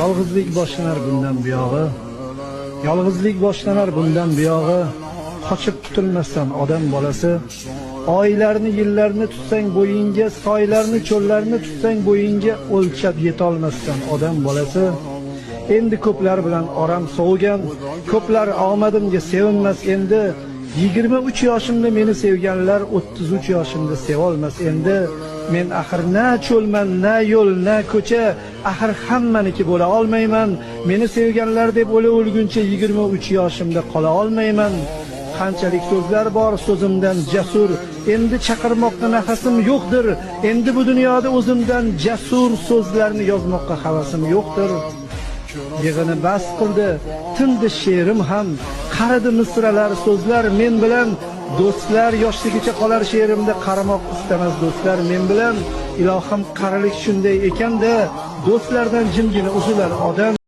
Yolg'izlik boshlanar bundan buyog'i. Yolg'izlik boshlanar bundan buyog'i. Qochib qutulmasdan odam bolasi. Oylarni, yillarni tutsang bo'yinga, soylarni, cho'llarni tutsang bo'yinga, o'lchab yetolmasdan odam bolasi. Endi ko'plar bilan oram sovigan, ko'plar omadimga sevinmas endi. 23 yoshimda meni sevganlar 33 yoshimda sevolmas endi. Men axir na cho'lman, na yo'l, na ko'cha, axir hammaniki bo'la olmayman. Meni sevganlar deb o'lguncha 23 yoshimda qola olmayman. Qanchalik so'zlar bor so'zimdan jasur, endi chaqirmoqqa nafasim yo'qdir. Endi bu dunyoda o'zimdan jasur so'zlarni yozmoqqa havasim yo'qdir. Yig'ini bas qildi, tindi she'rim ham, qaridi misralar so'zlar men bilan. Do'stlar yoshligicha qolar she'rimda, qaramoq istamas do'stlar men bilan. Ilohim qarilik shunday ekanda, do'stlardan jimgina uzilar odam.